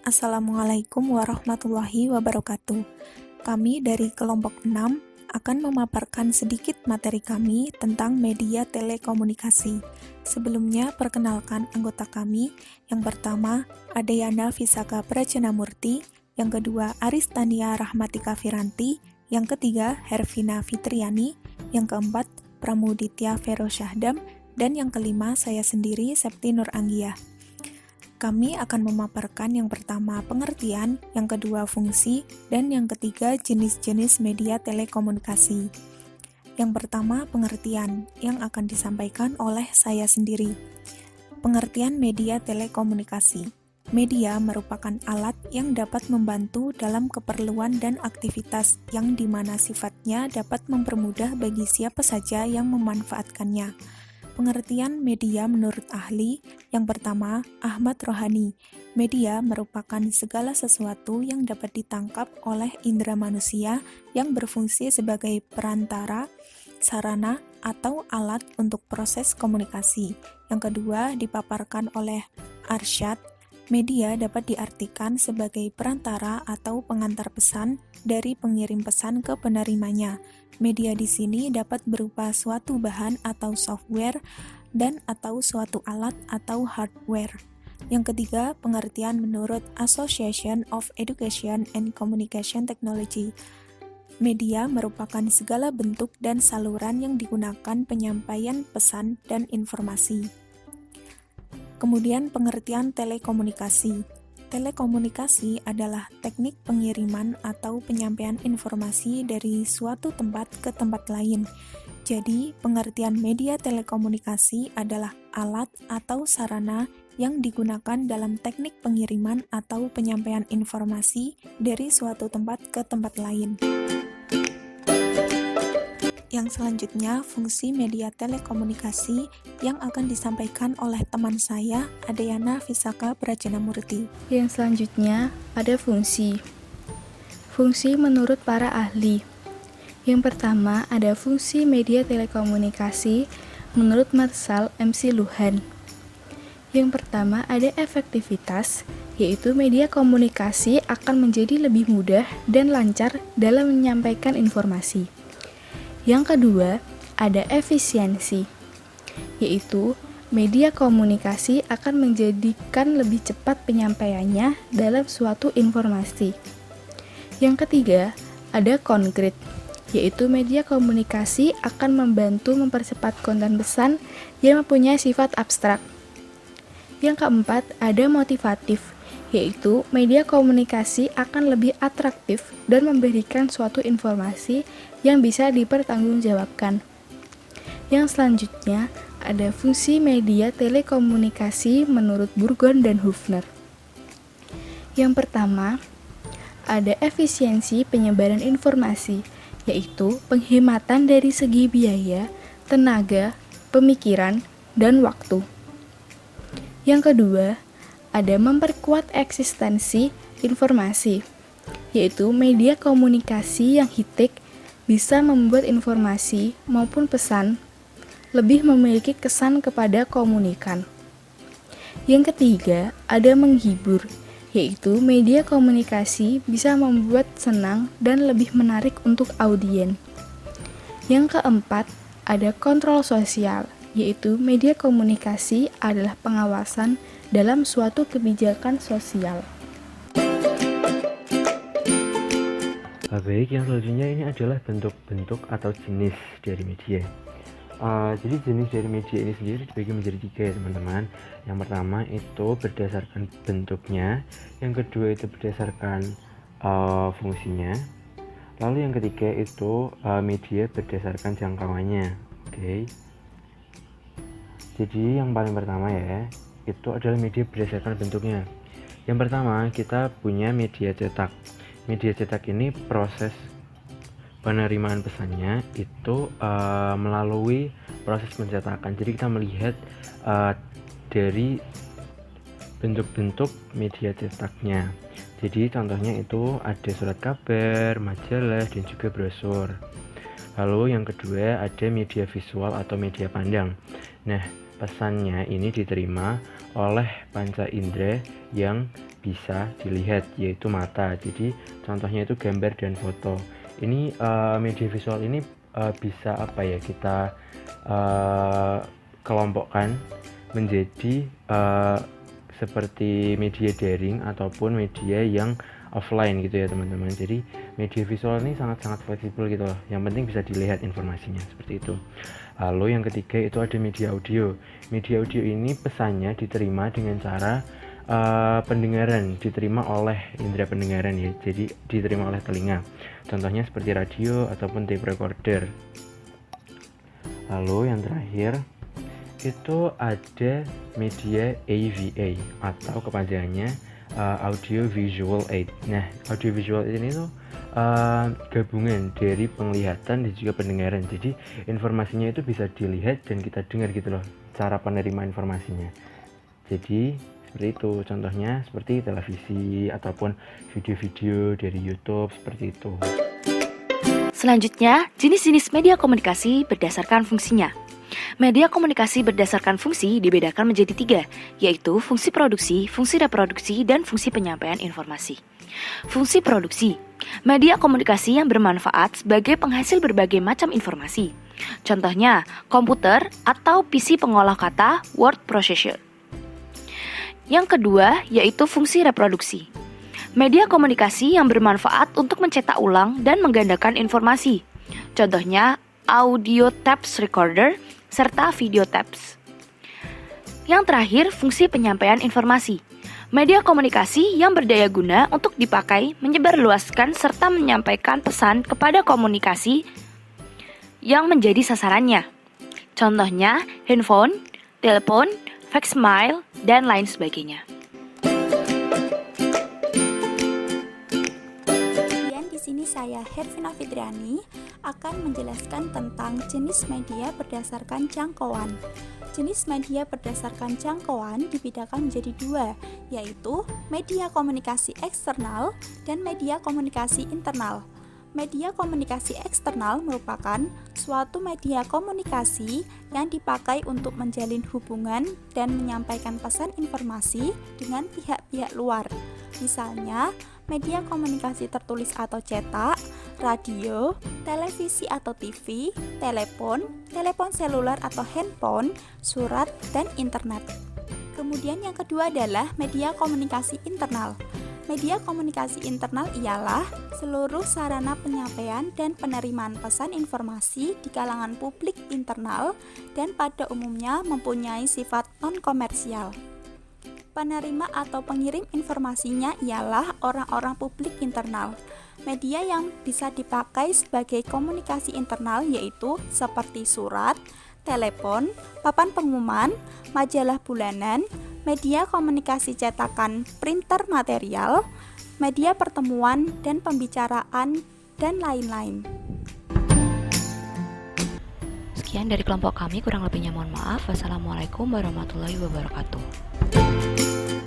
Assalamualaikum warahmatullahi wabarakatuh. Kami dari kelompok 6 akan memaparkan sedikit materi kami tentang media telekomunikasi. Sebelumnya, perkenalkan anggota kami. Yang pertama, Adeyana Visaka Prajanamurti. Yang kedua, Aristania Rahmatika Firanti. Yang ketiga, Hervina Fitriani. Yang keempat, Pramuditya Vero Syahdam. Dan yang kelima, saya sendiri, Septi Nur Anggia. Kami akan memaparkan yang pertama pengertian, yang kedua fungsi, dan yang ketiga jenis-jenis media telekomunikasi. Yang pertama pengertian, yang akan disampaikan oleh saya sendiri. Pengertian media telekomunikasi. Media merupakan alat yang dapat membantu dalam keperluan dan aktivitas yang dimana sifatnya dapat mempermudah bagi siapa saja yang memanfaatkannya. Pengertian media menurut ahli, yang pertama, Ahmad Rohani. Media merupakan segala sesuatu yang dapat ditangkap oleh indera manusia yang berfungsi sebagai perantara, sarana, atau alat untuk proses komunikasi. Yang kedua, dipaparkan oleh Arsyad. Media dapat diartikan sebagai perantara atau pengantar pesan dari pengirim pesan ke penerimanya. Media di sini dapat berupa suatu bahan atau software dan atau suatu alat atau hardware. Yang ketiga, pengertian menurut Association of Education and Communication Technology. Media merupakan segala bentuk dan saluran yang digunakan penyampaian pesan dan informasi. Kemudian pengertian telekomunikasi. Telekomunikasi adalah teknik pengiriman atau penyampaian informasi dari suatu tempat ke tempat lain. Jadi, pengertian media telekomunikasi adalah alat atau sarana yang digunakan dalam teknik pengiriman atau penyampaian informasi dari suatu tempat ke tempat lain. Yang selanjutnya, fungsi media telekomunikasi yang akan disampaikan oleh teman saya, Adeyana Visaka Prajanamurti. Yang selanjutnya, ada fungsi. Fungsi menurut para ahli. Yang pertama, ada fungsi media telekomunikasi menurut Marshall MC Luhan. Yang pertama, ada efektivitas, yaitu media komunikasi akan menjadi lebih mudah dan lancar dalam menyampaikan informasi. Yang kedua, ada efisiensi, yaitu media komunikasi akan menjadikan lebih cepat penyampaiannya dalam suatu informasi. Yang ketiga, ada konkret, yaitu media komunikasi akan membantu mempercepat konten pesan yang mempunyai sifat abstrak. Yang keempat, ada motivatif, yaitu media komunikasi akan lebih atraktif dan memberikan suatu informasi yang bisa dipertanggungjawabkan. Yang selanjutnya, ada fungsi media telekomunikasi menurut Burgon dan Hufner. Yang pertama, ada efisiensi penyebaran informasi, yaitu penghematan dari segi biaya, tenaga, pemikiran, dan waktu. Yang kedua, ada memperkuat eksistensi informasi, yaitu media komunikasi yang high-tech bisa membuat informasi maupun pesan lebih memiliki kesan kepada komunikan. Yang ketiga, ada menghibur, yaitu media komunikasi bisa membuat senang dan lebih menarik untuk audien. Yang keempat, ada kontrol sosial, yaitu media komunikasi adalah pengawasan dalam suatu kebijakan sosial. Baik, yang selanjutnya ini adalah bentuk-bentuk atau jenis dari media. Jadi jenis dari media ini sendiri dibagi menjadi 3 ya teman-teman. Yang pertama itu berdasarkan bentuknya, yang kedua itu berdasarkan fungsinya, lalu yang ketiga itu media berdasarkan jangkauannya. Oke. Jadi yang paling pertama ya, itu adalah media berdasarkan bentuknya. Yang pertama kita punya media cetak. Media cetak ini proses penerimaan pesannya itu melalui proses pencetakan. Jadi kita melihat dari bentuk-bentuk media cetaknya. Jadi contohnya itu ada surat kabar, majalah, dan juga brosur. Lalu yang kedua ada media visual atau media pandang. Nah, pesannya ini diterima oleh panca indera yang bisa dilihat, yaitu mata. Jadi contohnya itu gambar dan foto. Ini media visual ini bisa kita kelompokkan menjadi seperti media daring ataupun media yang offline gitu ya teman-teman. Jadi media visual ini sangat-sangat fleksibel gitu loh. Yang penting bisa dilihat informasinya, seperti itu. Lalu yang ketiga itu ada media audio. Media audio ini pesannya diterima dengan cara pendengaran, diterima oleh indera pendengaran ya. Jadi diterima oleh telinga. Contohnya seperti radio ataupun tape recorder. Lalu yang terakhir itu ada media AVA atau kepanjangannya audio visual aid. Nah, audio visual aid ini tuh gabungan dari penglihatan dan juga pendengaran. Jadi informasinya itu bisa dilihat dan kita dengar gitu loh, cara penerimaan informasinya. Jadi seperti itu, contohnya seperti televisi ataupun video-video dari YouTube, seperti itu. Selanjutnya, jenis-jenis media komunikasi berdasarkan fungsinya. Media komunikasi berdasarkan fungsi dibedakan menjadi 3, yaitu fungsi produksi, fungsi reproduksi, dan fungsi penyampaian informasi. Fungsi produksi, media komunikasi yang bermanfaat sebagai penghasil berbagai macam informasi. Contohnya, komputer atau PC pengolah kata, word processor. Yang kedua, yaitu fungsi reproduksi. Media komunikasi yang bermanfaat untuk mencetak ulang dan menggandakan informasi. Contohnya, audio tapes recorder, serta video tapes. Yang terakhir, fungsi penyampaian informasi. Media komunikasi yang berdaya guna untuk dipakai menyebarluaskan serta menyampaikan pesan kepada komunikasi yang menjadi sasarannya. Contohnya, handphone, telepon, faxmail, dan lain sebagainya. Di sini saya Hervina Fitriani akan menjelaskan tentang jenis media berdasarkan jangkauan. Jenis media berdasarkan jangkauan dibedakan menjadi 2, yaitu media komunikasi eksternal dan media komunikasi internal. Media komunikasi eksternal merupakan suatu media komunikasi yang dipakai untuk menjalin hubungan dan menyampaikan pesan informasi dengan pihak-pihak luar. Misalnya, media komunikasi tertulis atau cetak, radio, televisi atau TV, telepon, telepon seluler atau handphone, surat, dan internet. Kemudian yang kedua adalah media komunikasi internal. Media komunikasi internal ialah seluruh sarana penyampaian dan penerimaan pesan informasi di kalangan publik internal dan pada umumnya mempunyai sifat non-komersial. Penerima atau pengirim informasinya ialah orang-orang publik internal. Media yang bisa dipakai sebagai komunikasi internal yaitu seperti surat, telepon, papan pengumuman, majalah bulanan, media komunikasi cetakan printer material, media pertemuan dan pembicaraan, dan lain-lain. Sekian dari kelompok kami, kurang lebihnya mohon maaf. Wassalamualaikum warahmatullahi wabarakatuh.